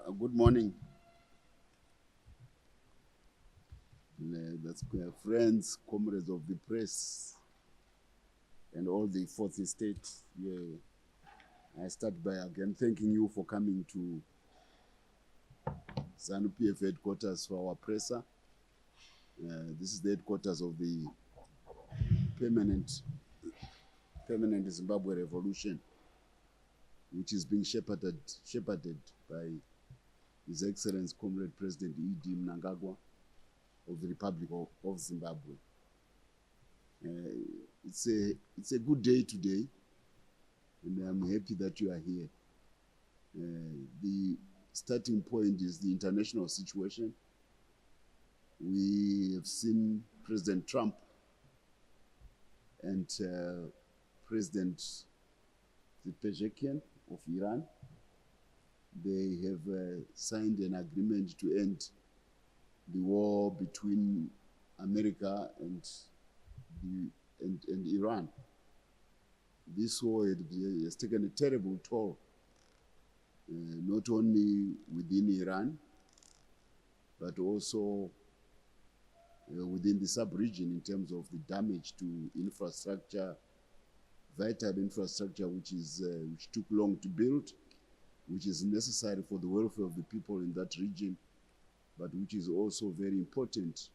Good morning. That's friends, comrades of the press, and all the fourth estate. Yeah. I start by again thanking you for coming to ZANU-PF headquarters for our presser. This is the headquarters of the permanent Zimbabwe revolution, which is being shepherded by His Excellency Comrade President E.D. Mnangagwa of the Republic of Zimbabwe. It's a good day today, and I'm happy that you are here. The starting point is the international situation. We have seen President Trump and President Pezeshkian of Iran. They have signed an agreement to end the war between America and Iran. This war has taken a terrible toll, not only within Iran, but also within the sub-region in terms of the damage to infrastructure, vital infrastructure, which took long to build, which is necessary for the welfare of the people in that region, but which is also very important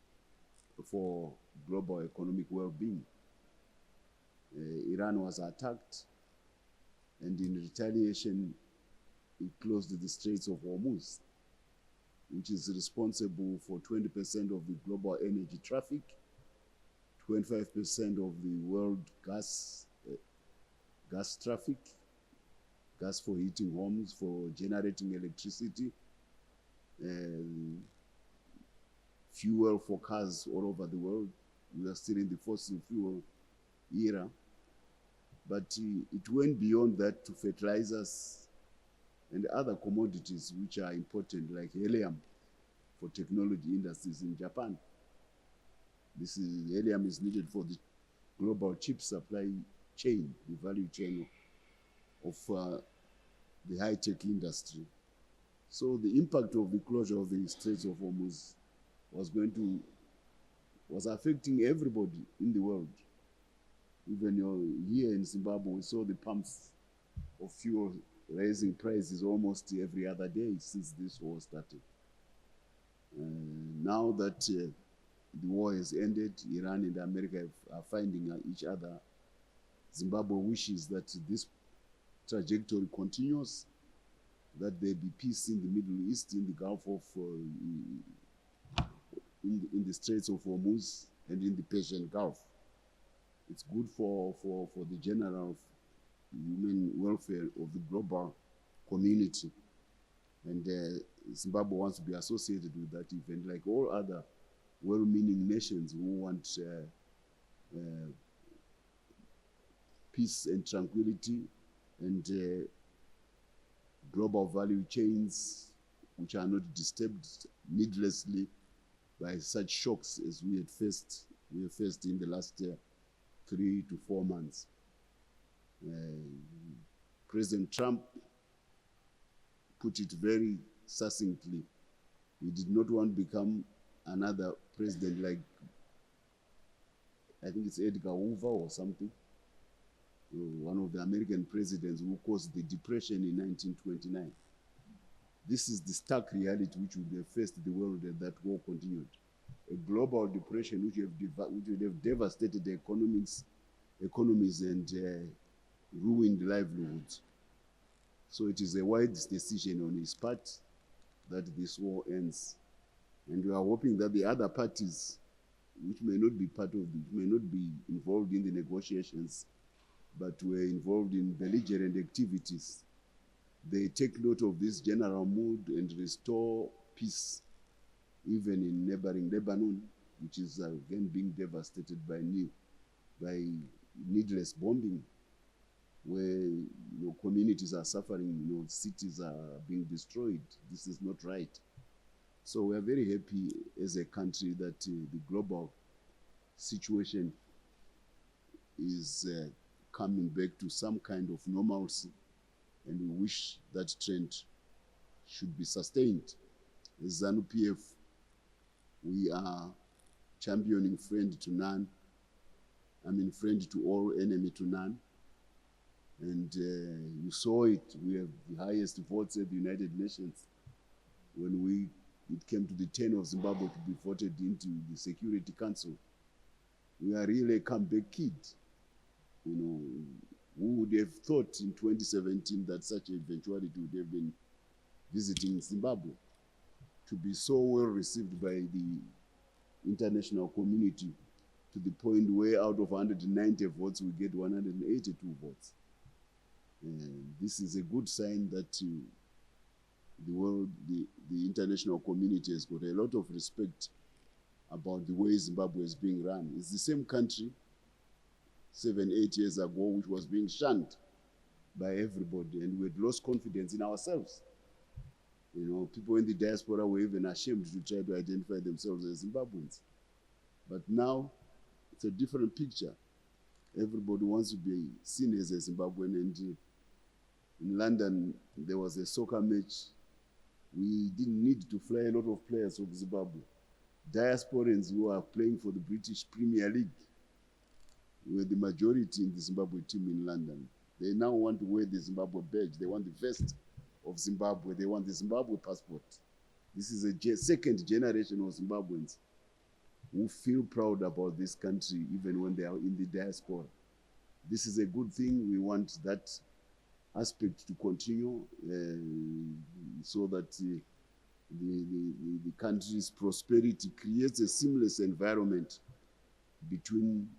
for global economic well-being. Iran was attacked, and in retaliation, it closed the Straits of Hormuz, which is responsible for 20% of the global energy traffic, 25% of the world gas traffic, gas for heating homes, for generating electricity, fuel for cars all over the world. We are still in the fossil fuel era. But it went beyond that to fertilizers and other commodities which are important, like helium for technology industries in Japan. Helium is needed for the global chip supply chain, the value chain of the high-tech industry. So the impact of the closure of the Straits of Hormuz was affecting everybody in the world. Even here in Zimbabwe, we saw the pumps of fuel raising prices almost every other day since this war started. Now that the war has ended, Iran and America are finding each other. Zimbabwe wishes that this trajectory continues, that there be peace in the Middle East, in the Gulf of, in the Straits of Hormuz, and in the Persian Gulf. It's good for the general human welfare of the global community. And Zimbabwe wants to be associated with that event, like all other well-meaning nations who want peace and tranquility and global value chains which are not disturbed needlessly by such shocks as we have faced in the last 3 to 4 months. President Trump put it very succinctly. He did not want to become another president like, I think it's Edgar Hoover or something, one of the American presidents who caused the Depression in 1929. This is the stark reality which would have faced the world as that war continued. A global depression which would have devastated the economies and ruined livelihoods. So it is a wise decision on his part that this war ends. And we are hoping that the other parties, which may not be involved in the negotiations, but were involved in belligerent activities, they take note of this general mood and restore peace, even in neighboring Lebanon, which is again being devastated by needless bombing, where communities are suffering, cities are being destroyed. This is not right. So we are very happy as a country that the global situation is coming back to some kind of normalcy, and we wish that trend should be sustained. As ZANU-PF, we are championing friend to none. I mean, friend to all, enemy to none. And you saw it. We have the highest votes at the United Nations when it came to the turn of Zimbabwe to be voted into the Security Council. We are really a comeback kid. You know, who would have thought in 2017 that such an eventuality would have been visiting Zimbabwe? To be so well received by the international community to the point where out of 190 votes, we get 182 votes. And this is a good sign that the world, the international community has got a lot of respect about the way Zimbabwe is being run. It's the same country 7, 8 years ago which was being shunned by everybody, and we had lost confidence in ourselves. You know, people in the diaspora were even ashamed to try to identify themselves as Zimbabweans. But now it's a different picture. Everybody wants to be seen as a Zimbabwean, and in London there was a soccer match. We didn't need to fly a lot of players of Zimbabwe. Diasporans who are playing for the British Premier League were the majority in the Zimbabwe team in London. They now want to wear the Zimbabwe badge. They want the vest of Zimbabwe. They want the Zimbabwe passport. This is a second generation of Zimbabweans who feel proud about this country even when they are in the diaspora. This is a good thing. We want that aspect to continue so that the country's prosperity creates a seamless environment between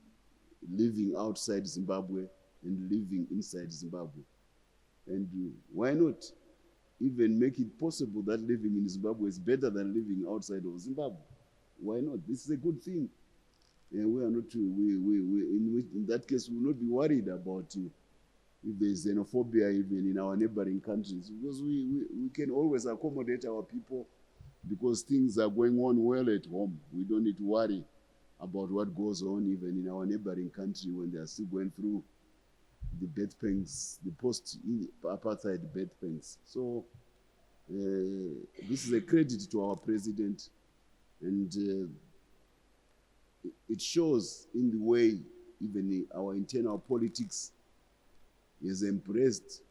living outside Zimbabwe and living inside Zimbabwe. And why not even make it possible that living in Zimbabwe is better than living outside of Zimbabwe? Why not? This is a good thing. And we are not, in that case, we will not be worried about if there is xenophobia even in our neighboring countries, because we can always accommodate our people because things are going on well at home. We don't need to worry about what goes on even in our neighboring country when they are still going through the birth pangs, the post-apartheid birth pangs. So this is a credit to our president, and it shows in the way even our internal politics has embraced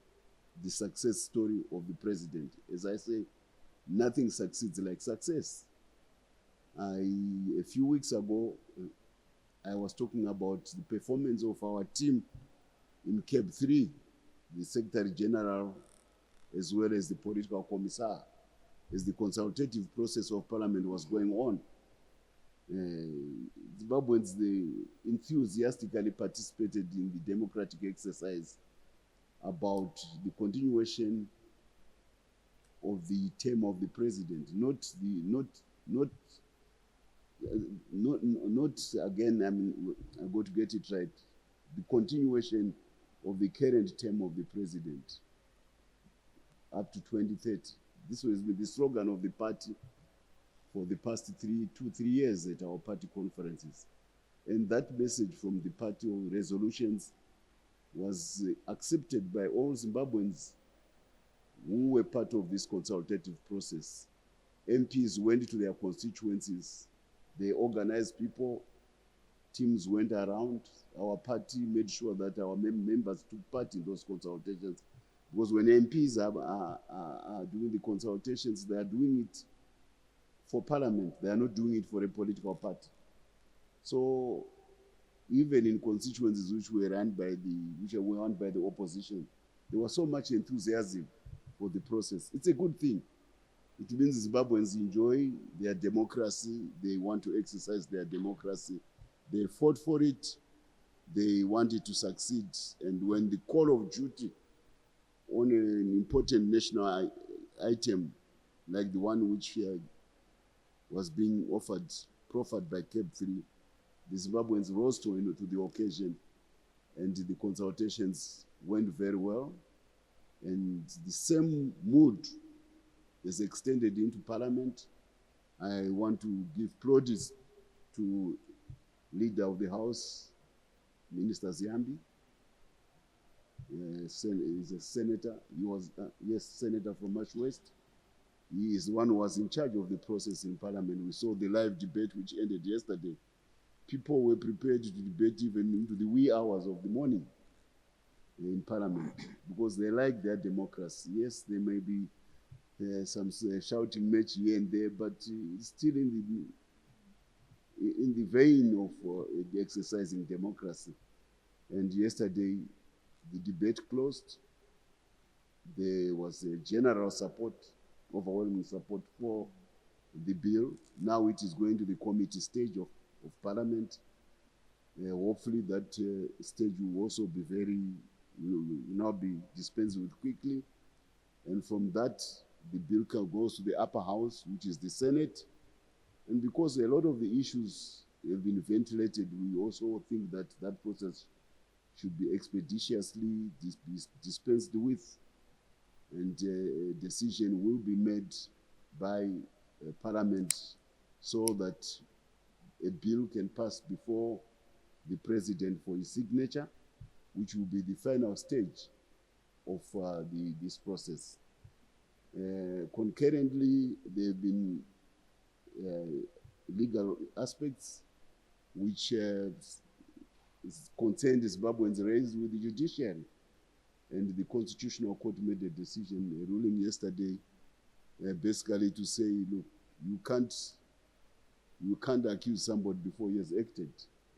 the success story of the president. As I say, nothing succeeds like success. A few weeks ago, I was talking about the performance of our team in Cape 3, the Secretary General, as well as the political commissar, as the consultative process of Parliament was going on. Zimbabweans, they enthusiastically participated in the democratic exercise about the continuation of the term of the president, not again, I mean, I'm going to get it right, the continuation of the current term of the president up to 2030. This was the slogan of the party for the past 3 years at our party conferences. And that message from the party of resolutions was accepted by all Zimbabweans who were part of this consultative process. MPs went to their constituencies, they organized people, teams went around. Our party made sure that our members took part in those consultations, because when MPs are doing the consultations, they are doing it for Parliament. They are not doing it for a political party. So even in constituencies which were run by the opposition, there was so much enthusiasm for the process. It's a good thing. It means Zimbabweans enjoy their democracy. They want to exercise their democracy. They fought for it. They wanted to succeed. And when the call of duty on an important national item, like the one which was being proffered by Cape 3, the Zimbabweans rose to the occasion, and the consultations went very well. And the same mood is extended into Parliament. I want to give plaudits to Leader of the House, Minister Ziyambi. He's a senator. He was, yes, senator from Marsh West. He is the one who was in charge of the process in Parliament. We saw the live debate which ended yesterday. People were prepared to debate even into the wee hours of the morning in Parliament because they like their democracy. Yes, there may be some shouting match here and there, but it's still in the vein of exercising democracy. And yesterday, the debate closed. There was a general support, overwhelming support for the bill. Now it is going to the committee stage of Parliament. Hopefully that stage will also be will now be dispensed with quickly. And from that, the bill goes to the upper house, which is the Senate. And because a lot of the issues have been ventilated, we also think that that process should be expeditiously dispensed with. And a decision will be made by Parliament so that a bill can pass before the President for his signature, which will be the final stage of this process. Concurrently, there have been legal aspects which concerned Zimbabweans raised with the judiciary. And the Constitutional Court made a decision, a ruling yesterday, basically to say, look, you can't accuse somebody before he has acted.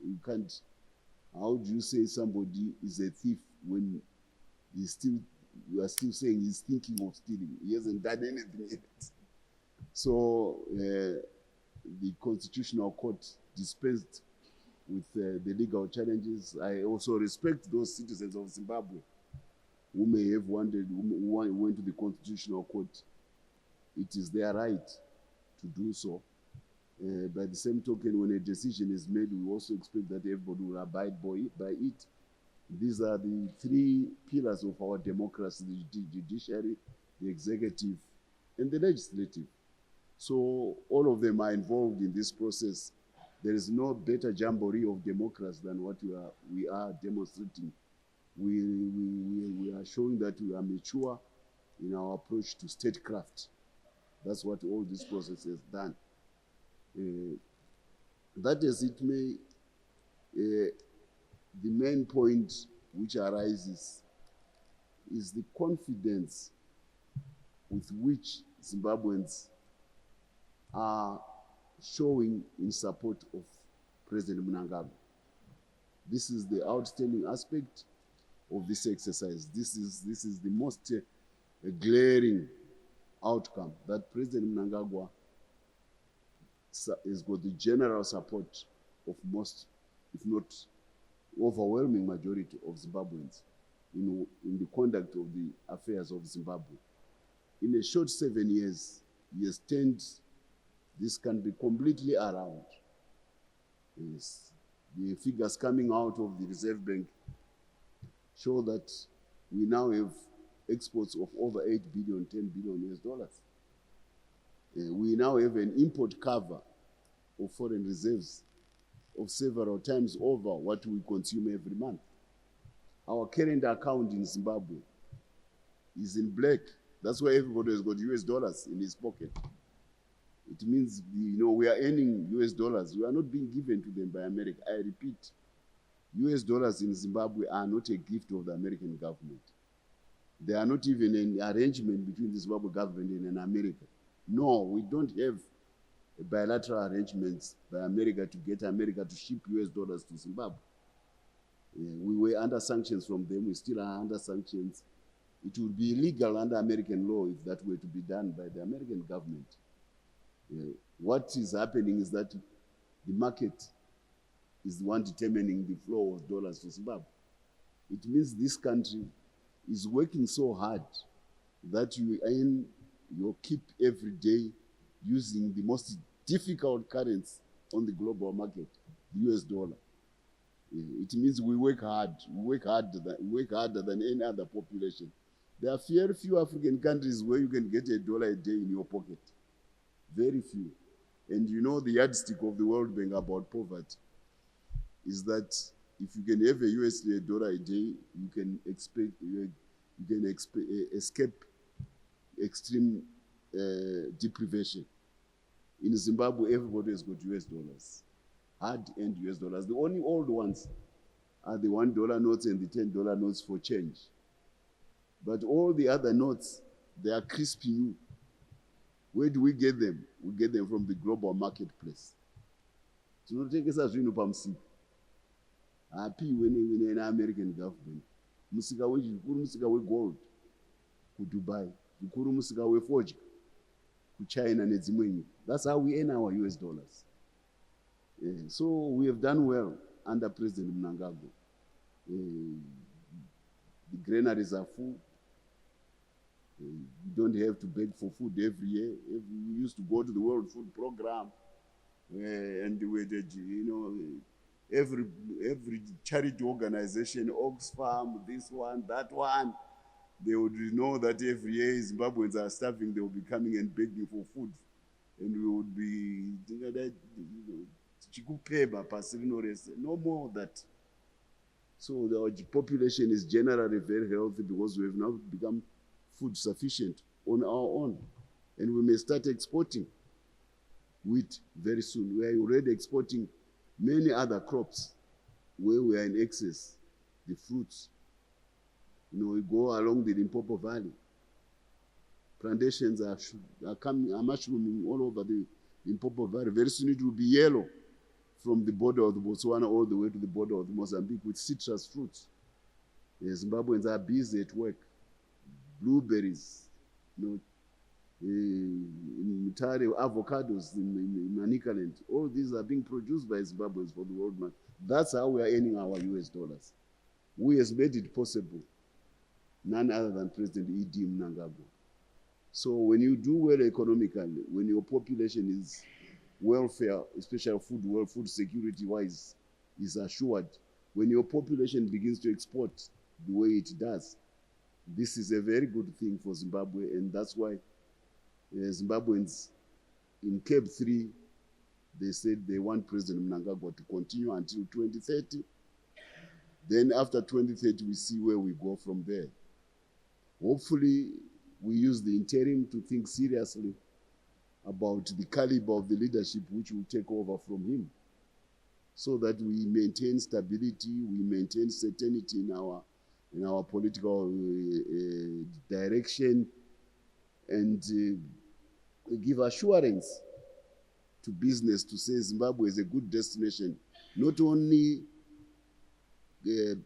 You can't. How do you say somebody is a thief when you are still saying he's thinking of stealing? He hasn't done anything yet. So the Constitutional Court dispensed with the legal challenges. I also respect those citizens of Zimbabwe who may have wondered, who went to the Constitutional Court. It is their right to do so. By the same token, when a decision is made, we also expect that everybody will abide by it. These are the three pillars of our democracy: the judiciary, the executive, and the legislative. So all of them are involved in this process. There is no better jamboree of democracy than what we are demonstrating. We are showing that we are mature in our approach to statecraft. That's what all this process has done. That as it may, the main point which arises is the confidence with which Zimbabweans are showing in support of President Mnangagwa. This is the outstanding aspect of this exercise. This is the most glaring outcome, that President Mnangagwa has got the general support of most, if not overwhelming majority of Zimbabweans in the conduct of the affairs of Zimbabwe. In a short 7 years, he has turned this country completely around. Yes. The figures coming out of the Reserve Bank show that we now have exports of over 8 billion, 10 billion US dollars. We now have an import cover of foreign reserves of several times over what we consume every month. Our current account in Zimbabwe is in black. That's why everybody has got US dollars in his pocket. It means, we are earning US dollars. We are not being given to them by America. I repeat, US dollars in Zimbabwe are not a gift of the American government. They are not even an arrangement between the Zimbabwe government and America. No, we don't have a bilateral arrangements by America to get America to ship US dollars to Zimbabwe. We were under sanctions from them. We still are under sanctions. It would be illegal under American law if that were to be done by the American government. What is happening is that the market is the one determining the flow of dollars to Zimbabwe. It means this country is working so hard that you earn your keep every day using the most difficult currency on the global market, the US dollar. It means we work hard. We work harder than any other population. There are very few African countries where you can get $1 a day in your pocket. Very few. And the yardstick of the World Bank about poverty is that if you can have a dollar a day, you can escape extreme deprivation. In Zimbabwe, everybody has got US dollars, hard-earned US dollars. The only old ones are the $1 notes and the $10 notes for change. But all the other notes, they are crispy new. Where do we get them? We get them from the global marketplace. Tinotengesa zvinhu pamusika. Hapiwe neAmerican government. Musika wezvikuru musika wegold kuDubai. Zvikuru musika wefodya kuChina nedzimwe nyika. That's how we earn our US dollars. So we have done well under President Mnangagwa. The granaries are full. You don't have to beg for food every year. We used to go to the World Food Program, and we did, every charity organization, Oxfam, this one, that one, they would know that every year Zimbabweans are starving. They will be coming and begging for food, and we would be no more of that. So the population is generally very healthy because we have now become food sufficient on our own, and we may start exporting wheat very soon. We are already exporting many other crops where we are in excess, the fruits. We go along the Limpopo Valley. Plantations are mushrooming all over the Limpopo Valley. Very soon it will be yellow from the border of the Botswana all the way to the border of Mozambique with citrus fruits. The Zimbabweans are busy at work. Blueberries, avocados in Manicaland. All these are being produced by Zimbabweans for the world market. That's how we are earning our US dollars. We has made it possible. None other than President E.D. Mnangagwa. So when you do well economically, when your population is welfare, especially food security-wise, is assured, when your population begins to export the way it does, this is a very good thing for Zimbabwe, and that's why Zimbabweans in Cape 3, they said they want President Mnangagwa to continue until 2030. Then after 2030, we see where we go from there. Hopefully, we use the interim to think seriously about the caliber of the leadership which will take over from him, so that we maintain stability, we maintain certainty in our political direction, and give assurance to business to say Zimbabwe is a good destination, not only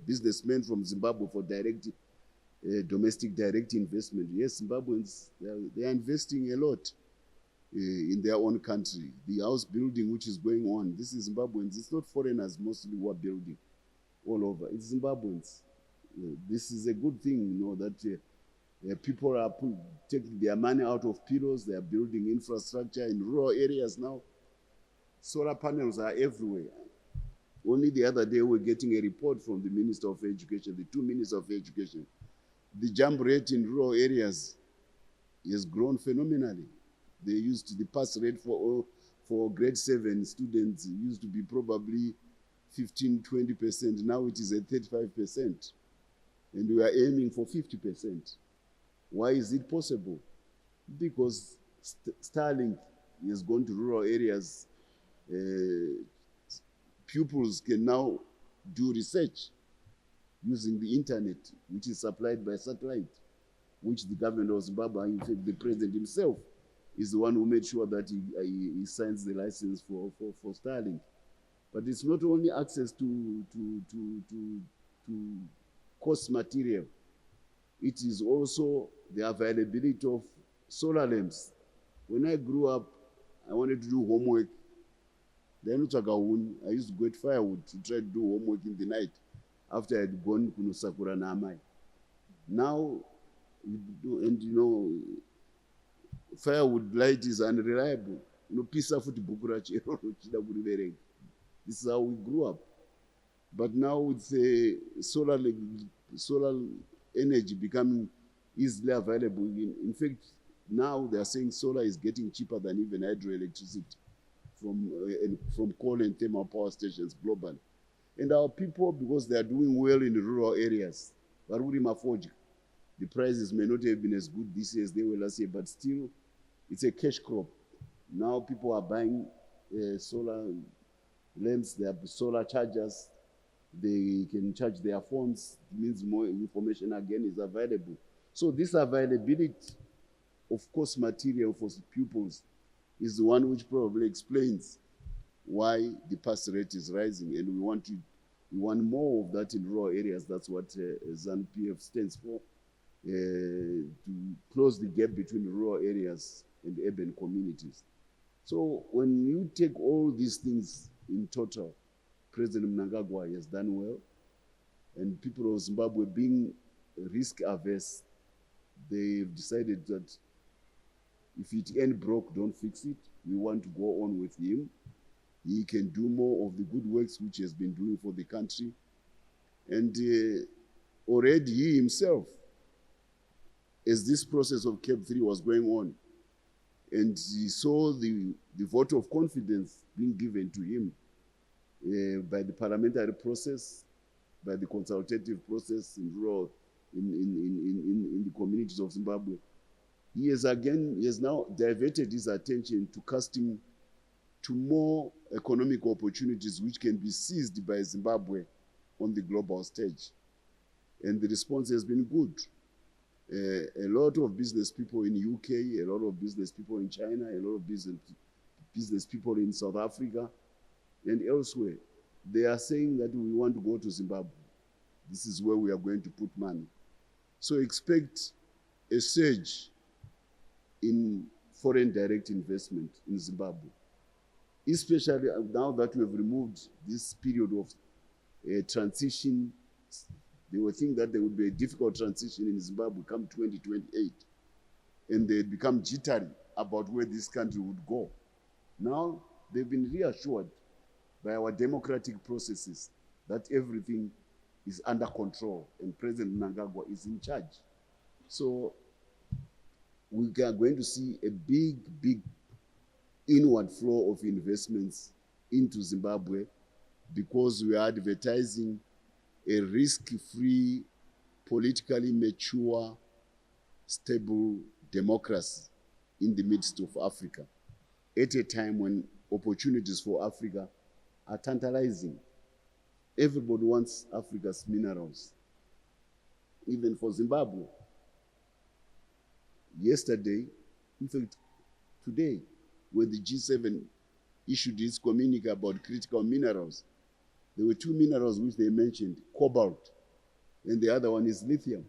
businessmen from Zimbabwe for domestic direct investment. Yes, Zimbabweans, they are investing a lot in their own country. The house building which is going on, this is Zimbabweans. It's not foreigners mostly who are building all over. It's Zimbabweans. This is a good thing, that people are taking their money out of pillows. They are building infrastructure in rural areas now. Solar panels are everywhere. Only the other day we're getting a report from the Minister of Education, the two Ministers of Education. The jump rate in rural areas has grown phenomenally. The pass rate for grade 7 students used to be probably 15-20%. Now it is at 35%. And we are aiming for 50%. Why is it possible? Because Starlink has gone to rural areas. Pupils can now do research using the internet, which is supplied by satellite, which the government of Zimbabwe, in fact, the president himself, is the one who made sure that he signs the license for Starlink. But it's not only access to course material, it is also the availability of solar lamps. When I grew up, I wanted to do homework. Then I used to get firewood to try to do homework in the night after I had gone to Sakura Namai. Now, firewood light is unreliable. This is how we grew up. But now with solar energy becoming easily available, in fact, now they are saying solar is getting cheaper than even hydroelectricity from coal and thermal power stations globally. And our people, because they are doing well in the rural areas, the prices may not have been as good this year as they were last year, but still It's a cash crop. Now people are buying solar lamps, they have solar chargers, they can charge their phones. It means more information again is available. So this availability of course material for pupils is the one which probably explains why the pass rate is rising, and we want more of that in rural areas. That's what ZANU-PF stands for, to close the gap between rural areas and urban communities. So when you take all these things in total, President Mnangagwa has done well, and people of Zimbabwe, being risk averse, they've decided that if it ain't broke, don't fix it. We want to go on with him. He can do more of the good works which he has been doing for the country. And already he himself, as this process of CAP 3 was going on, and he saw the vote of confidence being given to him by the parliamentary process, by the consultative process in the communities of Zimbabwe. He has now diverted his attention to casting to more economic opportunities which can be seized by Zimbabwe on the global stage. And the response has been good. A lot of business people in the UK, a lot of business people in China, a lot of business people in South Africa and elsewhere, they are saying that we want to go to Zimbabwe. This is where we are going to put money. So expect a surge in foreign direct investment in Zimbabwe, especially now that we have removed this period of transition. They were thinking that there would be a difficult transition in Zimbabwe come 2028, and they had become jittery about where this country would go. Now they've been reassured by our democratic processes that everything is under control and President Mnangagwa is in charge. So we are going to see a big inward flow of investments into Zimbabwe because we are advertising a risk-free, politically mature, stable democracy in the midst of Africa at a time when opportunities for Africa are tantalizing. Everybody wants Africa's minerals, even for Zimbabwe. Yesterday, in fact, today, when the G7 issued its communique about critical minerals, there were two minerals which they mentioned, cobalt, and the other one is lithium.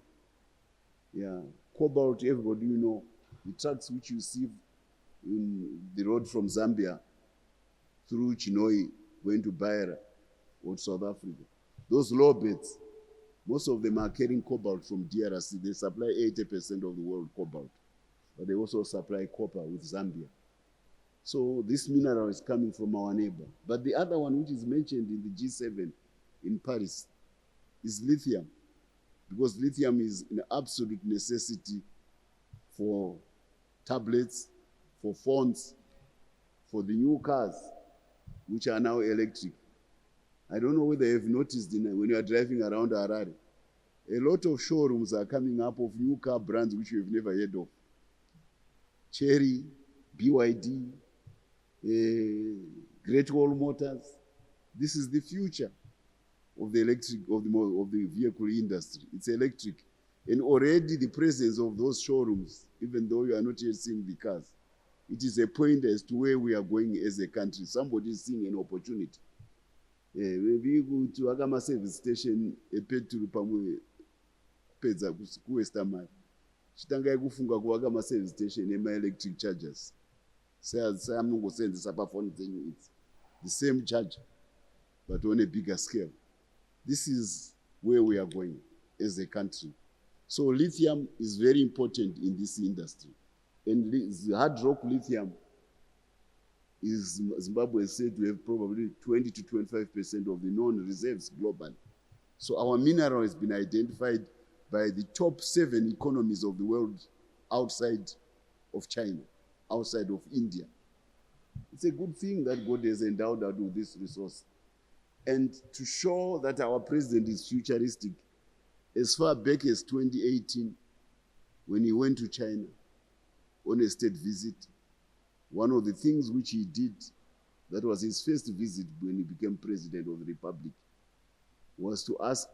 Yeah, cobalt, everybody, you know, the trucks which you see in the road from Zambia through Chinoi, going to Beira or South Africa. Those lowbeds, most of them are carrying cobalt from DRC. They supply 80% of the world cobalt, but they also supply copper with Zambia. So this mineral is coming from our neighbor. But the other one which is mentioned in the G7 in Paris is lithium, because lithium is an absolute necessity for tablets, for phones, for the new cars, which are now electric. I don't know whether you've noticed when you are driving around Harare, a lot of showrooms are coming up of new car brands which you've never heard of. Chery, BYD, Great Wall Motors. This is the future of the the vehicle industry. It's electric. And already the presence of those showrooms, even though you are not yet seeing the cars, it is a point as to where we are going as a country. Somebody is seeing an opportunity. Maybe to Agama service station, a petrol pamwe peza kuwestamari. Chitanga kufunga ku Agama service station ema electric chargers. Says I'm not going to send this up phone thing. It's the same charger, but on a bigger scale. This is where we are going as a country. So lithium is very important in this industry. And the hard rock lithium is Zimbabwe is said to have probably 20 to 25% of the known reserves globally. So our mineral has been identified by the top 7 economies of the world outside of China, outside of India. It's a good thing that God has endowed us with this resource. And to show that our president is futuristic, as far back as 2018, when he went to China, on a state visit. One of the things which he did, that was his first visit when he became president of the republic, was to ask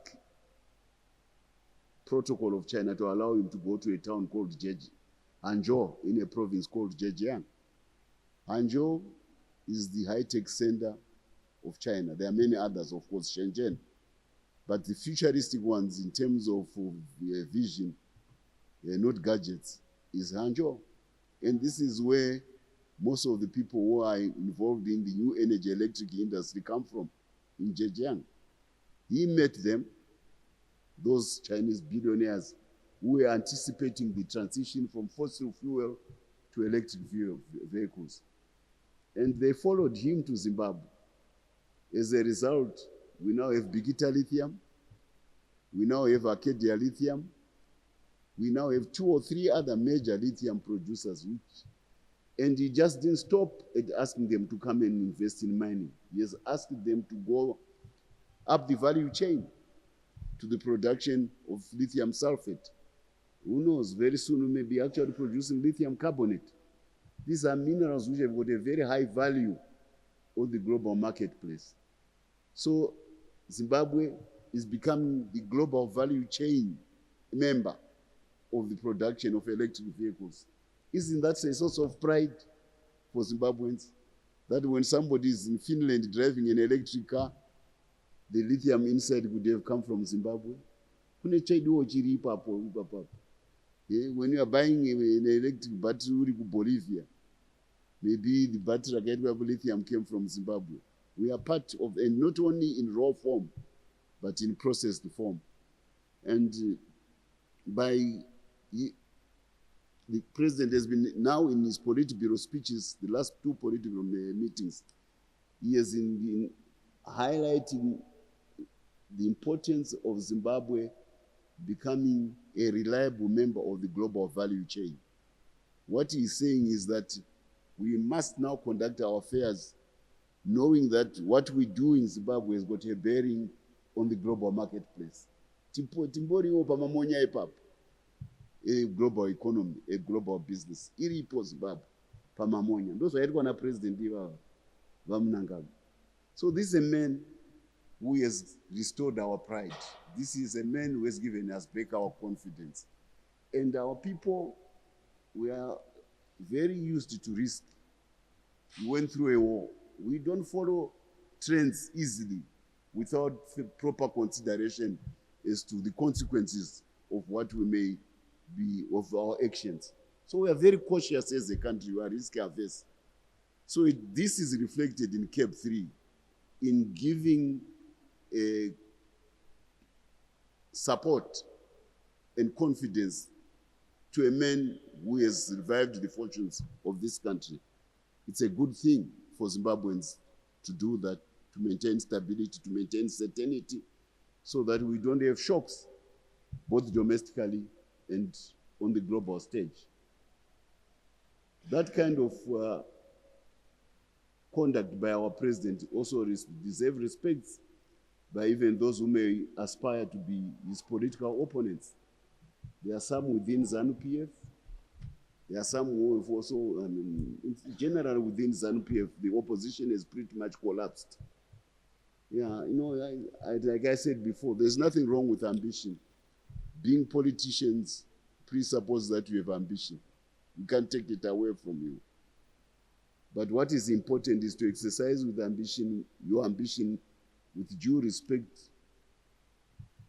protocol of China to allow him to go to a town called Hangzhou in a province called Zhejiang. Hangzhou is the high-tech center of China. There are many others, of course, Shenzhen. But the futuristic ones in terms of vision, not gadgets, is Hangzhou. And this is where most of the people who are involved in the new energy electric industry come from, in Zhejiang. He met them, those Chinese billionaires who were anticipating the transition from fossil fuel to electric vehicles. And they followed him to Zimbabwe. As a result, we now have Bigita Lithium, we now have Arcadia Lithium, we now have 2 or 3 other major lithium producers, and he just didn't stop at asking them to come and invest in mining. He has asked them to go up the value chain to the production of lithium sulfate. Who knows, very soon we may be actually producing lithium carbonate. These are minerals which have got a very high value on the global marketplace. So Zimbabwe is becoming the global value chain member of the production of electric vehicles. Isn't that a source of pride for Zimbabweans? That when somebody is in Finland driving an electric car, the lithium inside could have come from Zimbabwe. When you are buying an electric battery in Bolivia, maybe the battery lithium came from Zimbabwe. We are part of, and not only in raw form, but in processed form. And the president has been now in his Politburo speeches, the last 2 Politburo meetings, he has been highlighting the importance of Zimbabwe becoming a reliable member of the global value chain. What he's saying is that we must now conduct our affairs knowing that what we do in Zimbabwe has got a bearing on the global marketplace. Timboriwo pamamonya ipapo, a global economy, a global business. Iripo Zimbabwe pamamonya. Those are the president Vamunangagwa. So this is a man who has restored our pride. This is a man who has given us back our confidence. And our people, we are very used to risk. We went through a war. We don't follow trends easily without the proper consideration as to the consequences of what we may be, of our actions. So we are very cautious as a country, we are risk averse. So this is reflected in CAP 3, in giving support and confidence to a man who has revived the fortunes of this country. It's a good thing for Zimbabweans to do that, to maintain stability, to maintain certainty, so that we don't have shocks, both domestically and on the global stage. That kind of conduct by our president also deserves respect by even those who may aspire to be his political opponents. There are some within ZANU-PF. There are some who have also, in general within ZANU-PF, the opposition has pretty much collapsed. Yeah, you know, like I said before, there's nothing wrong with ambition. Being politicians presupposes that you have ambition. You can't take it away from you. But what is important is to exercise with ambition, your ambition, with due respect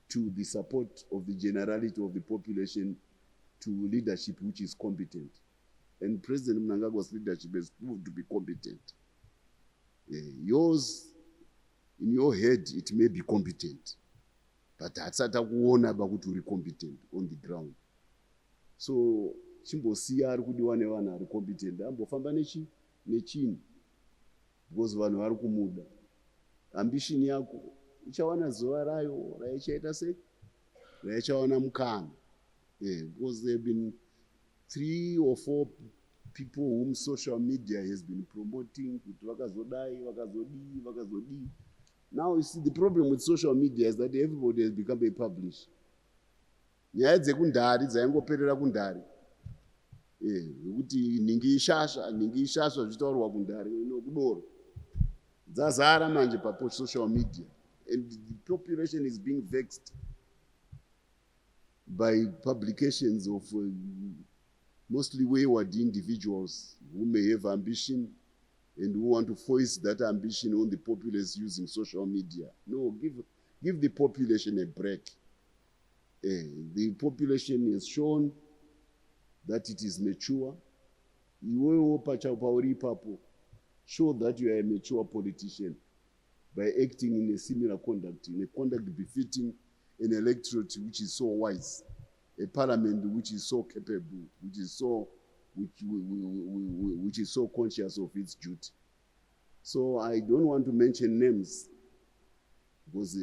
to the support of the generality of the population to leadership which is competent. And President Mnangagwa's leadership has proved to be competent. Yours, in your head, it may be competent, but hatsata kuona bakuti uri competent on the ground. So, chimbosiya ari kudiwa nevanhu ari competent, ambofamba nechini, because vanhu vari kumuda. Ambition yako ichawana zuva rayo raichaita sei, raichawana mukana. Because there have been 3 or 4 people whom social media has been promoting, vakazodii. Now you see the problem with social media is that everybody has become a publisher. Nyaya dzekundari dzaingoperera kundari. Kuti ningi ishasha zvitaurwa kundare kudoro. Dzazara manje pa social media. And the population is being vexed by publications of mostly wayward individuals who may have ambition and who want to foist that ambition on the populace using social media. No, give the population a break. The population has shown that it is mature. Show that you are a mature politician by acting in a similar conduct, in a conduct befitting an electorate which is so wise, a parliament which is so capable, which is so conscious of its duty. So I don't want to mention names because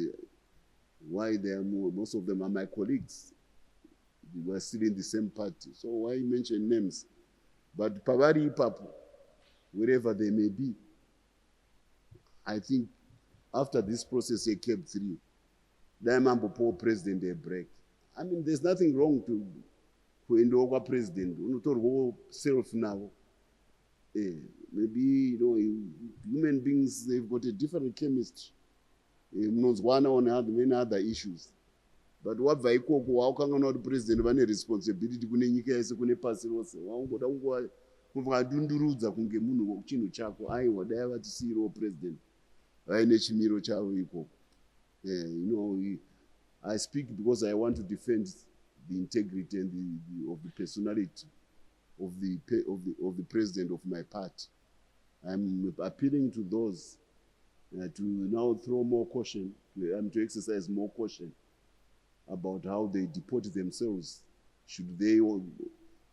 why they are most of them are my colleagues. We were still in the same party. So why mention names? But Pavari Papu, wherever they may be, I think after this process he came through, Diamond Popo president a break. I mean, there's nothing wrong to Indoga president. Self now. Maybe human beings, they've got a different chemistry. Mutsvangwa on many other issues. But what Vaikoko, how can not president have any responsibility kune nyika yese kune pasi rose? Waungoda kungadundurudza kunge munhu chinhu chako. Aiwa dai vatisiyiro president. Vaine chimiro chavo ikoko. I speak because I want to defend the integrity and of the personality of the president of my party. I'm appealing to those to now throw more caution, to exercise more caution about how they deport themselves should they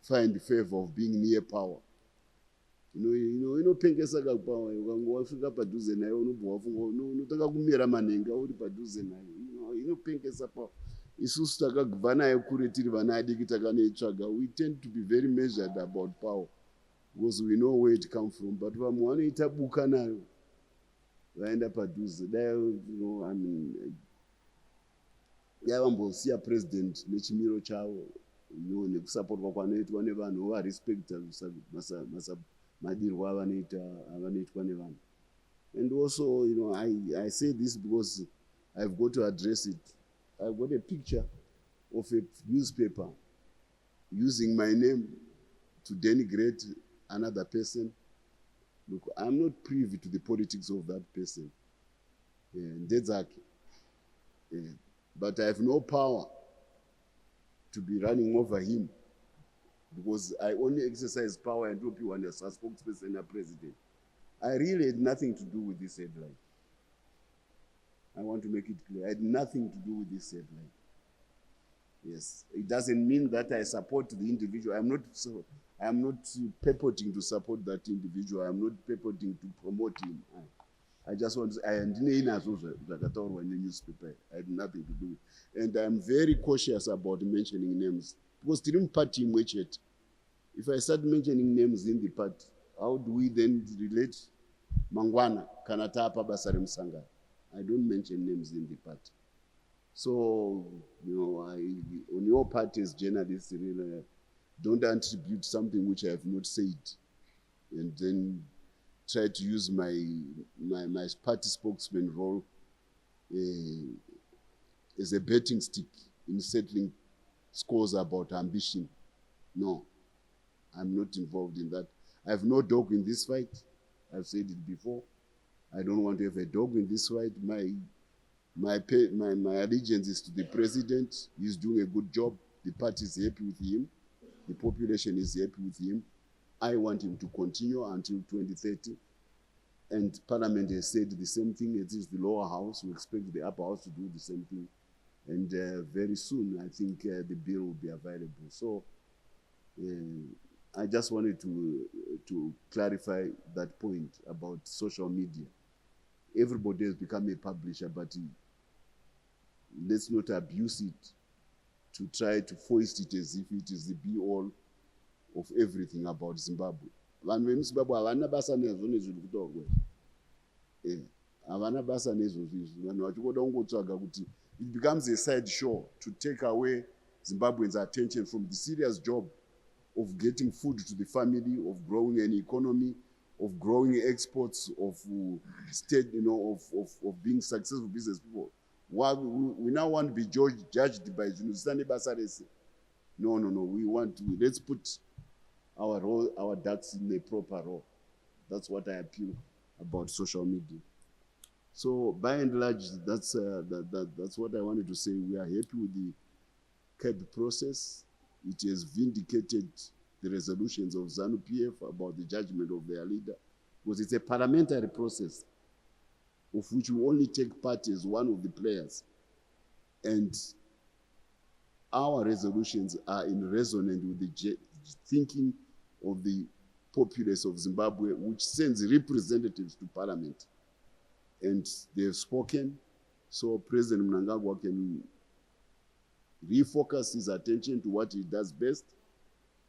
find the favor of being near power. Inopengesa kapawa ukangowafika padhuze naye unobva wafunga unotanga kumera manhenga uri padhuze naye. Inopengesa pawa. Isusu takagva naye kure tiri vana adiki takanoitsvaga. We tend to be very measured about power because we know where it comes from. But vamwe vanoita buka nayo vaenda padhuze. Yavambosiya president nechimiro chavo nekusapotwa kwanoitwa nevanhu varespecta madirwo avanoitwa nevanhu. And also, I say this because I've got to address it. I've got a picture of a newspaper using my name to denigrate another person. Look, I'm not privy to the politics of that person. But I have no power to be running over him because I only exercise power and do people as a spokesperson and a president. I really had nothing to do with this headline. I want to make it clear. I had nothing to do with this headline. Yes, it doesn't mean that I support the individual. I am not purporting to support that individual. I am not purporting to promote him. I just want to say, I didn't in the newspaper. I had nothing to do with it. And I'm very cautious about mentioning names. Because the party it. If I start mentioning names in the party, how do we then relate Mangwana, Kanatapa, Basarem Sanga? I don't mention names in the party. So, on your party as journalists, don't attribute something which I have not said. And then try to use my party spokesman role as a betting stick in settling scores about ambition. No, I'm not involved in that. I have no dog in this fight. I've said it before. I don't want to have a dog in this fight. My allegiance is to the president. He's doing a good job. The party is happy with him. The population is happy with him. I want him to continue until 2030. And Parliament has said the same thing. It is the lower house. We expect the upper house to do the same thing. And very soon, I think the bill will be available. So I just wanted to clarify that point about social media. Everybody has become a publisher, but let's not abuse it to try to foist it as if it is the be-all of everything about Zimbabwe. Vanhu vemuzimbabwe havana basa nezvo nezviri kutaurwa. Havana basa nezvo izvi. Vanhu vachikoda kungotsvaga kuti it becomes a side show to take away Zimbabweans' attention from the serious job of getting food to the family, of growing an economy, of growing exports, of state, of being successful business people. We now want to be judged by Zunusani Basarese. No. Let's put our ducks in a proper row. That's what I appeal about social media. So by and large, that's what I wanted to say. We are happy with the CAB process. It has vindicated the resolutions of ZANU-PF about the judgment of their leader, because it's a parliamentary process of which we only take part as one of the players. And our resolutions are in resonance with the thinking of the populace of Zimbabwe, which sends representatives to parliament. And they have spoken, so President Mnangagwa can refocus his attention to what he does best,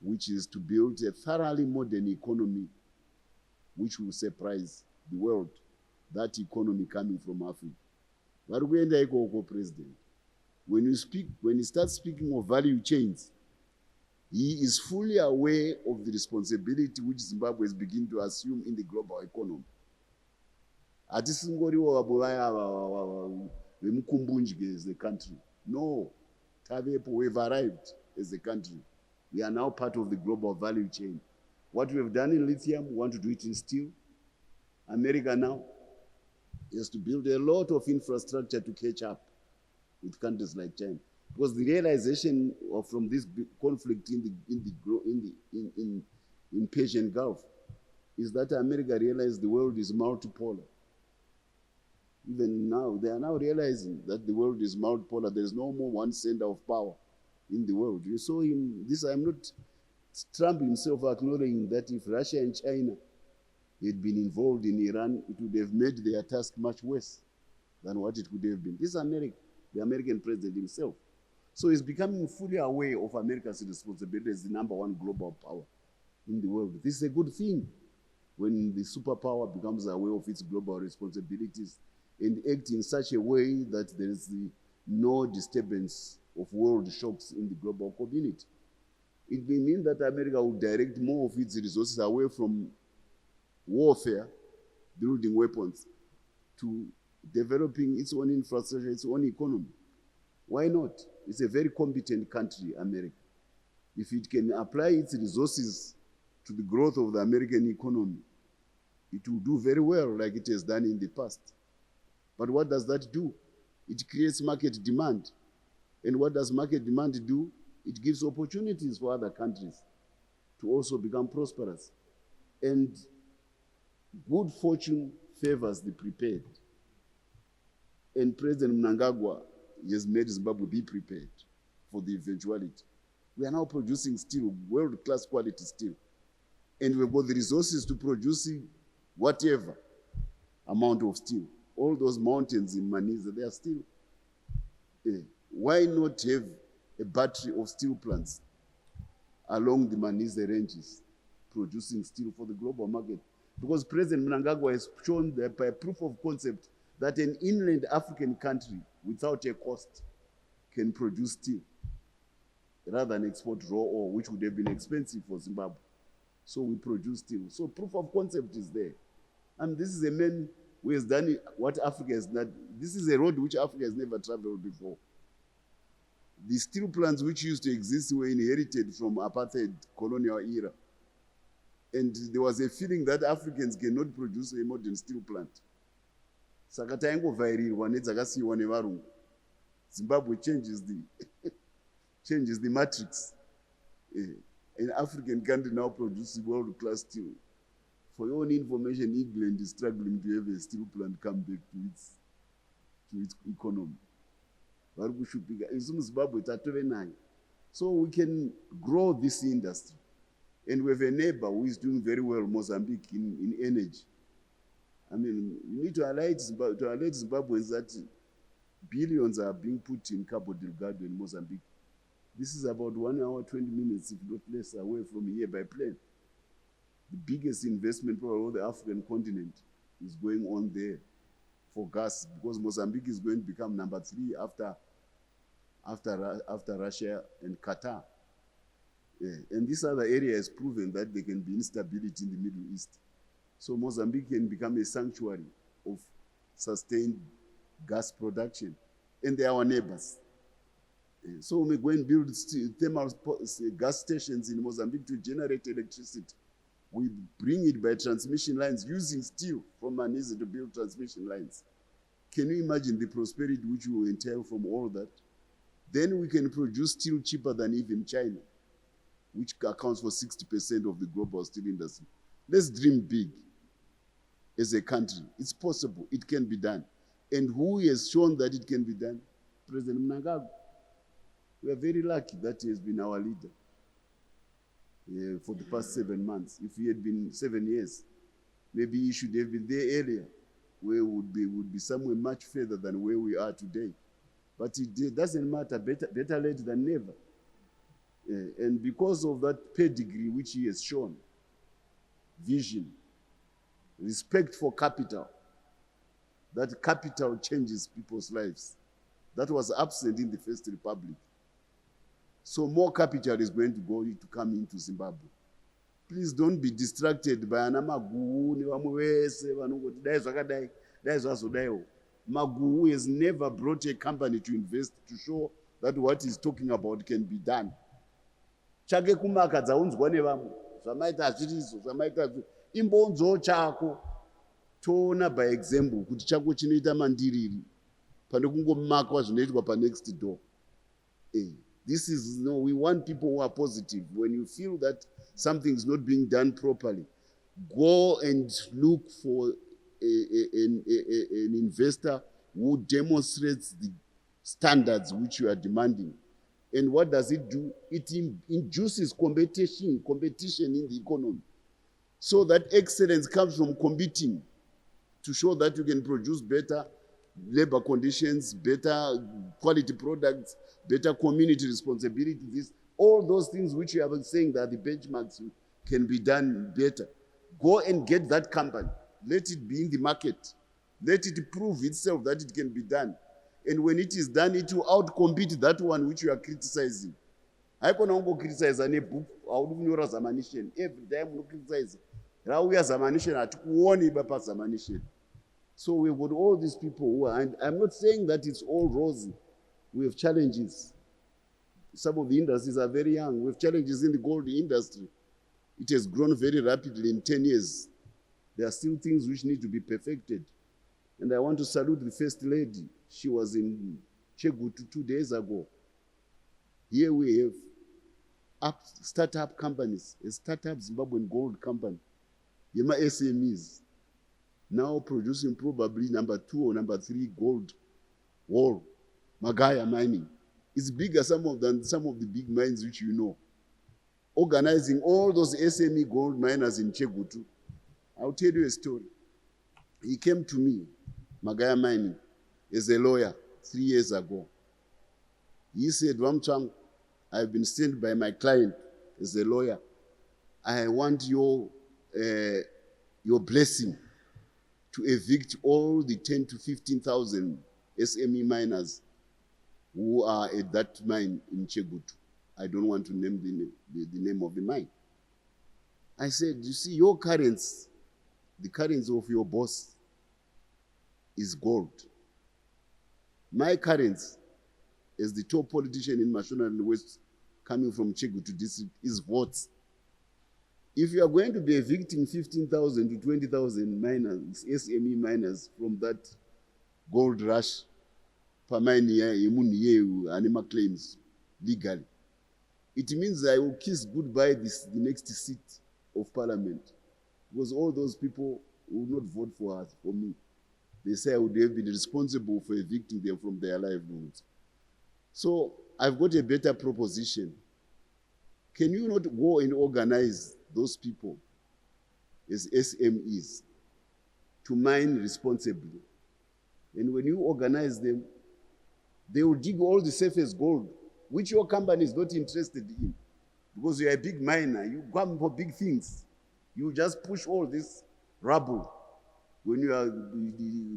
which is to build a thoroughly modern economy which will surprise the world. That economy coming from Africa. President, when you start speaking of value chains, he is fully aware of the responsibility which Zimbabwe is beginning to assume in the global economy. As a country. No, we've arrived as a country. We are now part of the global value chain. What we have done in lithium, we want to do it in steel. America now is to build a lot of infrastructure to catch up with countries like China, because the realization from this conflict in Persian Gulf is that America realized the world is multipolar. Even now, they are now realizing that the world is multipolar. There is no more one center of power in the world. You saw him. I'm not Trump himself acknowledging that if Russia and China had been involved in Iran, it would have made their task much worse than what it could have been. This is America, the American president himself. So he's becoming fully aware of America's responsibility as the #1 global power in the world. This is a good thing when the superpower becomes aware of its global responsibilities and act in such a way that there is no disturbance of world shocks in the global community. It may mean that America will direct more of its resources away from warfare, building weapons, to developing its own infrastructure, its own economy. Why not? It's a very competent country, America. If it can apply its resources to the growth of the American economy, it will do very well like it has done in the past. But what does that do? It creates market demand. And what does market demand do? It gives opportunities for other countries to also become prosperous. And good fortune favors the prepared. And President Mnangagwa has made Zimbabwe be prepared for the eventuality. We are now producing steel, world-class quality steel. And we've got the resources to produce whatever amount of steel. All those mountains in Manisa, they are steel. Why not have a battery of steel plants along the Manisa ranges producing steel for the global market? Because President Mnangagwa has shown that by proof of concept that an inland African country without a cost can produce steel rather than export raw ore, which would have been expensive for Zimbabwe. So we produce steel. So proof of concept is there. And this is a man who has done what Africa has not. This is a road which Africa has never traveled before. The steel plants which used to exist were inherited from apartheid colonial era. And there was a feeling that Africans cannot produce a modern steel plant. Saka taingovhairirwa nedzakasiyiwa nevarungu. Zimbabwe changes the matrix. An African country now produces world-class steel. For your own information, England is struggling to have a steel plant come back to its economy. So we can grow this industry. And we have a neighbor who is doing very well, Mozambique, in energy. I mean, you need to alert Zimbabweans that billions are being put in Cabo Delgado in Mozambique. This is about 1 hour, 20 minutes, if not less, away from here by plane. The biggest investment probably of the African continent is going on there for gas, because Mozambique is going to become #3 after Russia and Qatar. Yeah. And this other area has proven that there can be instability in the Middle East. So Mozambique can become a sanctuary of sustained gas production. And they are our neighbors. So when we go and build thermal gas stations in Mozambique to generate electricity, we bring it by transmission lines using steel from Manise to build transmission lines. Can you imagine the prosperity which will entail from all that? Then we can produce steel cheaper than even China, which accounts for 60% of the global steel industry. Let's dream big as a country. It's possible. It can be done. And who has shown that it can be done? President Mnangagwa. We are very lucky that he has been our leader for the past 7 months. If he had been 7 years, maybe he should have been there earlier, where we would be somewhere much further than where we are today. But it doesn't matter, better late than never. And because of that pedigree which he has shown, vision, respect for capital, that capital changes people's lives. That was absent in the First Republic. So more capital is going to come into Zimbabwe. Please don't be distracted by Anamagu. Magu has never brought a company to invest to show that what he's talking about can be done. Chake kumaka dzaunzwa nevamwe zvamaita hazvirizo zvamaita imbonzo chako toona by example kuti chako chinoita mandiriri pane kungomakwa zvinoitwa pa next door. This is, we want people who are positive. When you feel that something is not being done properly, go and look for an investor who demonstrates the standards which you are demanding. And what does it do? It induces competition in the economy. So that excellence comes from competing to show that you can produce better labor conditions, better quality products, better community responsibility. All those things which you have been saying that the benchmarks can be done better. Go and get that company. Let it be in the market. Let it prove itself that it can be done. And when it is done, it will outcompete that one which you are criticizing. I can only criticize a book, every time you criticize. So we've got all these people who are, and I'm not saying that it's all rosy. We have challenges. Some of the industries are very young. We have challenges in the gold industry. It has grown very rapidly in 10 years. There are still things which need to be perfected. And I want to salute the First Lady. She was in Chegutu 2 days ago. Here we have startup companies, a startup Zimbabwean gold company, Yema SMEs, now producing probably number 2 or number 3 gold ore. Magaya mining. It's bigger than some of the big mines which you know. Organizing all those SME gold miners in Chegutu. I'll tell you a story. He came to me, Magaya Mining, as a lawyer 3 years ago. He said, Mutsvangwa, I've been sent by my client as a lawyer. I want your blessing to evict all the 10 to 15,000 SME miners who are at that mine in Chegutu. I don't want to name the name of the mine. I said, you see, your currency, the currency of your boss is gold. My currency, as the top politician in Mashona and the West, coming from Chegutu district, is votes. If you are going to be evicting 15,000 to 20,000 miners, SME miners from that gold rush, animal claims legally, it means I will kiss goodbye the next seat of parliament, because all those people will not vote for me. They say I would have been responsible for evicting them from their livelihoods. So I've got a better proposition. Can you not go and organize those people as SMEs to mine responsibly? And when you organize them, they will dig all the surface gold, which your company is not interested in. Because you're a big miner, you come for big things. You just push all this rubble when you are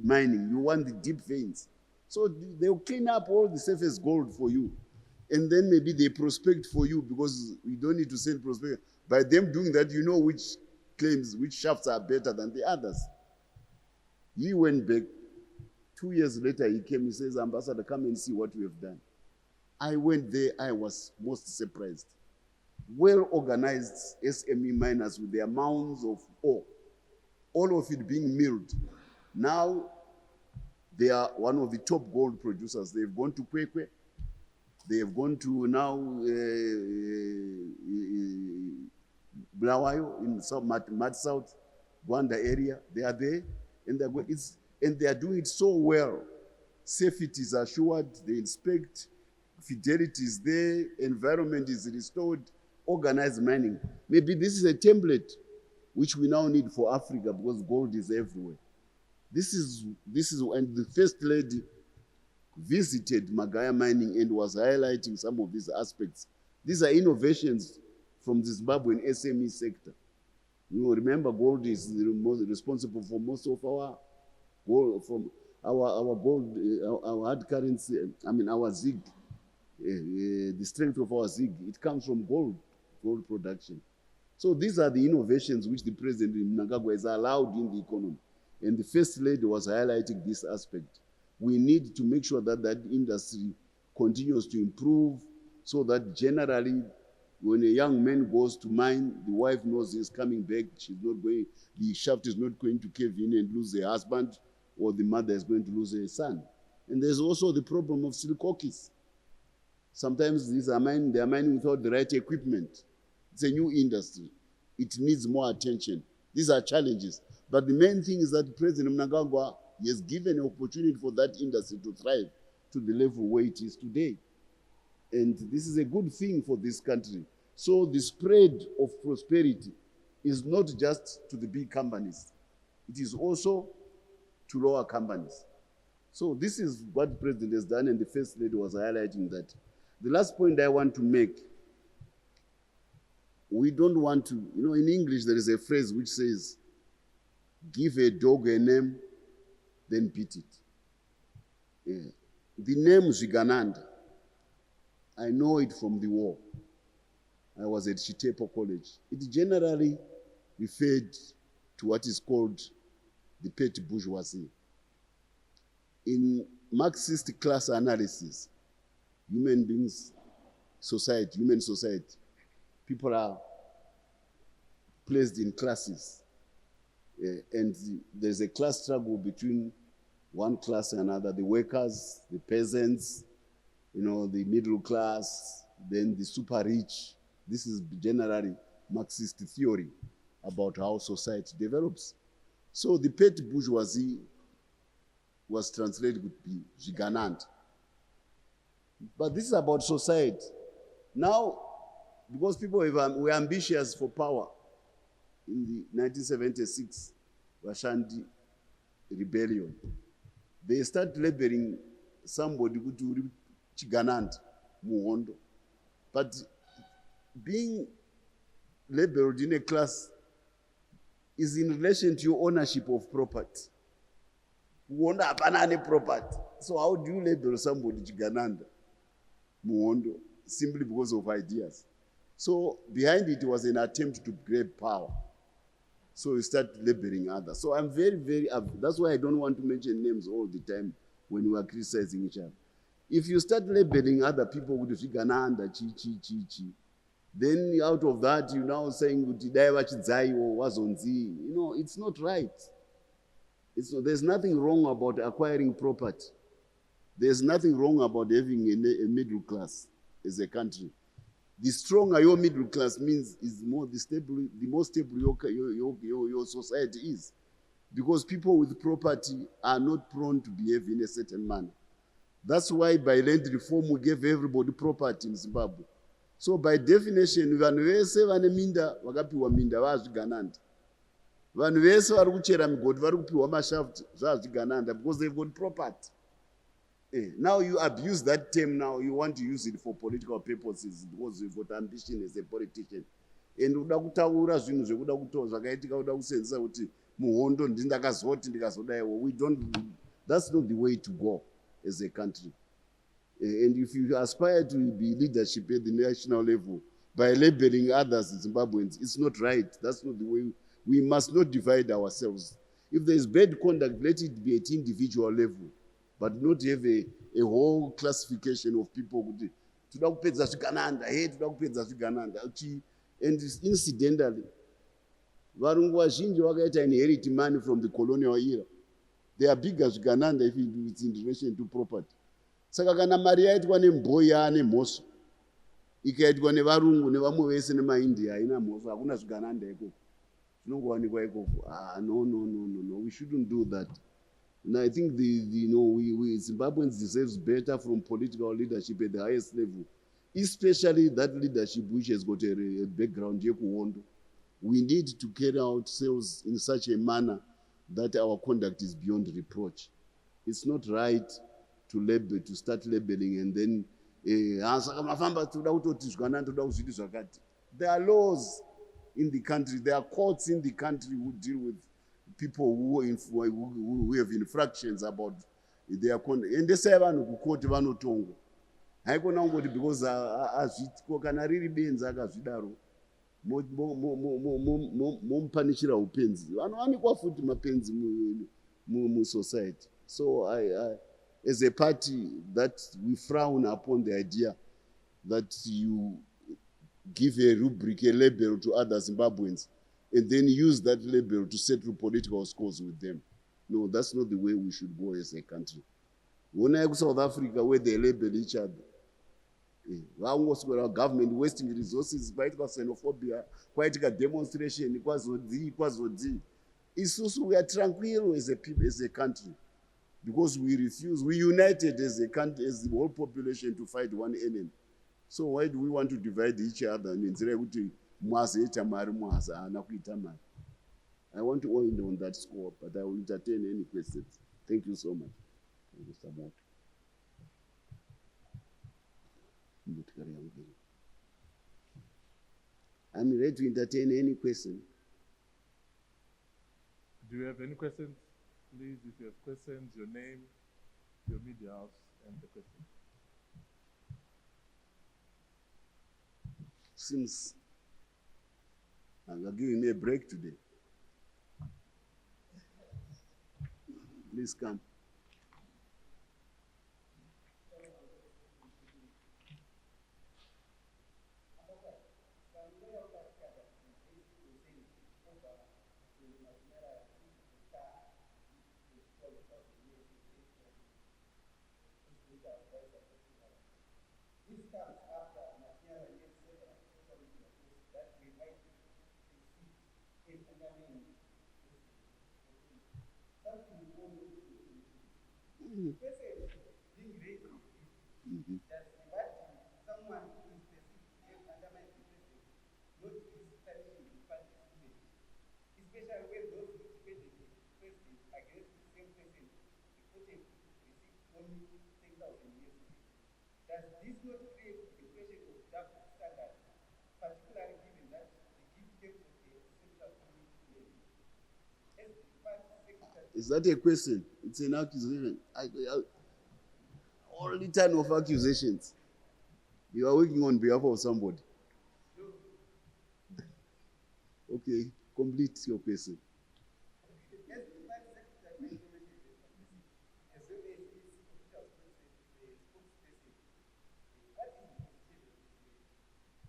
mining. You want the deep veins. So they'll clean up all the surface gold for you. And then maybe they prospect for you because you don't need to send prospect. By them doing that, you know which claims, which shafts are better than the others. He went back. 2 years later, he came, he says, Ambassador, come and see what we have done. I went there, I was most surprised. Well-organized SME miners with their mounds of ore, all of it being milled. Now, they are one of the top gold producers. They've gone to Kwekwe. They have gone to now Blawayo in Mad South, Gwanda area. They are there, and they are doing it so well. Safety is assured, they inspect, fidelity is there, environment is restored, organized mining. Maybe this is a template which we now need for Africa because gold is everywhere. This is and the First Lady visited Magaya mining and was highlighting some of these aspects. These are innovations from the Zimbabwean SME sector. You know, remember, gold is responsible for most of our gold, from our gold, our hard currency, our ZIG, the strength of our ZIG, it comes from gold production. So these are the innovations which the President Mnangagwa has allowed in the economy. And the First Lady was highlighting this aspect. We need to make sure that that industry continues to improve so that generally when a young man goes to mine, the wife knows he's coming back, the shaft is not going to cave in and lose her husband, or the mother is going to lose her son. And there's also the problem of silicosis. Sometimes they are mining without the right equipment. It's a new industry. It needs more attention. These are challenges. But the main thing is that President Mnangagwa has given an opportunity for that industry to thrive to the level where it is today. And this is a good thing for this country. So the spread of prosperity is not just to the big companies. It is also to lower companies. So this is what the President has done, and the First Lady was highlighting that. The last point I want to make, we don't want to, in English there is a phrase which says, give a dog a name, then beat it. Yeah. The name Zvigananda, I know it from the war. I was at Chitepo College. It generally referred to what is called the petty bourgeoisie. In Marxist class analysis, human society, people are placed in classes. And there's a class struggle between one class and another, the workers, the peasants, the middle class, then the super rich. This is generally Marxist theory about how society develops. So the petty bourgeoisie was translated to be zvigananda. But this is about society. Now, because people were ambitious for power, in the 1976 Vashandi rebellion, they started labeling somebody to Chigananda, Muhondo. But being labeled in a class is in relation to your ownership of property. Muhondo hapana any property. So how do you label somebody Chigananda, Muhondo, simply because of ideas? So behind it was an attempt to grab power. So you start labeling others. So I'm very, that's why I don't want to mention names all the time when we are criticizing each other. If you start labeling other people with Zvigananda, chi, then out of that, you're now saying, it's not right. There's nothing wrong about acquiring property. There's nothing wrong about having a middle class as a country. The stronger your middle class means is the more stable your society is. Because people with property are not prone to behave in a certain manner. That's why by land reform we gave everybody property in Zimbabwe. So by definition, vanhu vese vane minda vakapiwa minda vaazvigananda. Vanhu vese vari kuchera migodhi vari kupiwa mashaft zvaazvigananda because they've got property. Now you abuse that term now, you want to use it for political purposes because you've got ambition as a politician. And uda kutaura zvinhu zvekuda kuto zvakaitika uda kusenzesa kuti Muhondo ndindakazoti ndikazodaiwo. That's not the way to go as a country. And if you aspire to be leadership at the national level by labeling others Zimbabweans, it's not right. That's not the way. We must not divide ourselves. If there is bad conduct, let it be at individual level, but not have a whole classification of people. Toda kupedza zvigananda, hey, toda kupedza zvigananda. And incidentally, varungu vazhinji vakaita inherit money from the colonial era. They are bigger zvigananda if it's in relation to property. Saka kana mari yaitwa nemboya nemhosva ikaitwa nevarungu nevamwe vese nemaindia haina mhosva, hakuna zvigananda ikoko zvinongowanikwa ikoko. No, we shouldn't do that. And I think we Zimbabweans deserves better from political leadership at the highest level, especially that leadership which has got a background yekuhondo. We need to carry ourselves in such a manner that our conduct is beyond reproach. It's not right to start labeling and then there are laws in the country, there are courts in the country who deal with people who have infractions about their conduct. And they say vanokukoti vanotongwa. Haikona kungoti because azvitiko kana riri benzi akazvidaro momupanishira upenzi. Vanowanikwa futi mapenzi musociety. So as a party, that we frown upon the idea that you give a rubric, a label to other Zimbabweans, and then use that label to settle political scores with them. No, that's not the way we should go as a country. When I go to South Africa, where they label each other, our government wasting resources, quite xenophobia, quite a demonstration, we are tranquil as a country. Because we refuse, we united as a country, as the whole population to fight one enemy. So why do we want to divide each other? I want to end on that score, but I will entertain any questions. Thank you so much. I'm ready to entertain any question. Do you have any questions? Please, if you have questions, your name, your media house, and the question. Seems you're giving me a break today. Please come. Is that a question? It's an accusation. All the time of accusations. You are working on behalf of somebody. Okay, complete your question.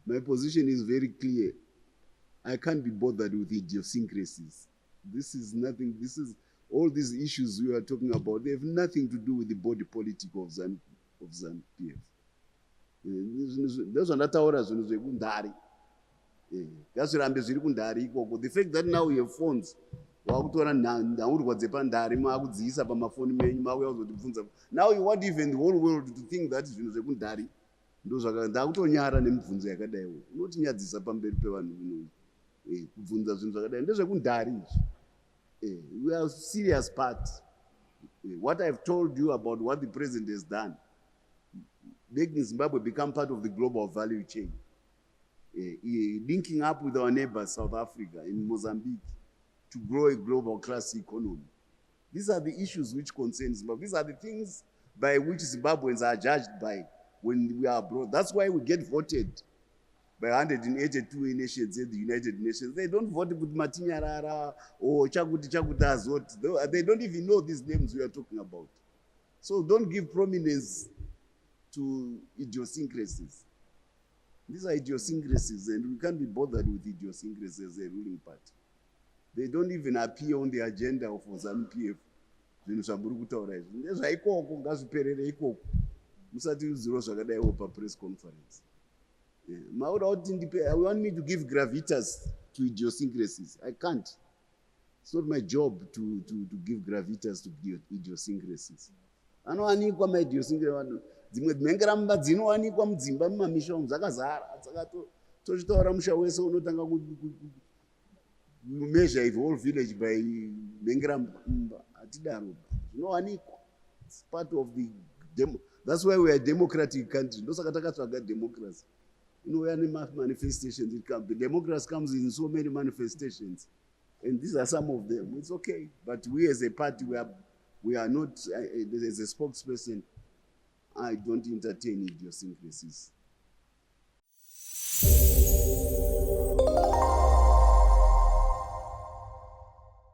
My position is very clear. I can't be bothered with idiosyncrasies. This is nothing. This is all these issues we are talking about. They have nothing to do with the body politic of ZANU-PF. Those are not our zvekundari. Ngazvirambe zviri kundari ikoko. The fact that now we have phones, wakutora nhaurwa dzepandari maakudziisa pamafoni menyu mauya kuzotibvunza. Now you want even the whole world to think that zvinhu zvekundari ndakutonyara nemibvunzo yakadai. Unotinyadzisa pamberi pevanhu kubvunza zvinhu zvakadai ndezvekundari izvi. We are a serious part. What I've told you about what the president has done, making Zimbabwe become part of the global value chain, linking up with our neighbors, South Africa and Mozambique, to grow a global class economy. These are the issues which concern Zimbabwe. These are the things by which Zimbabweans are judged by when we are abroad. That's why we get voted by 182 nations in the United Nations. They don't vote with Matinyarara or Chakuti Azot. They don't even know these names we are talking about. So don't give prominence to idiosyncrasies. These are idiosyncrasies, and we can't be bothered with idiosyncrasies as a ruling party. They don't even appear on the agenda of ZANU-PF. Zvinhu zvamuri kutaura izvi ndezvaikoko ngazviperere ikoko musati uziro zvakadaiwo papress conference. Mauda kuti I want me to give gravitas to idiosyncrasies. I can't. It's not my job to give gravitas to idiosyncrasies. Anowanikwa maidiosyncrasies. Dzimwe dzinengeramba dzinowanikwa mudzimba mumamisha umu dzakazara. Tochitaura musha wese unotanga measure the whole village by mengeramba. Atidaro. Zvinowanikwa. It's part of the that's why we are a democratic country. Ndosaka takatsvaga democracy. We are manifestations. Democracy comes in so many manifestations, and these are some of them. It's okay, but we as a party, we are not. As a spokesperson, I don't entertain idiosyncrasies.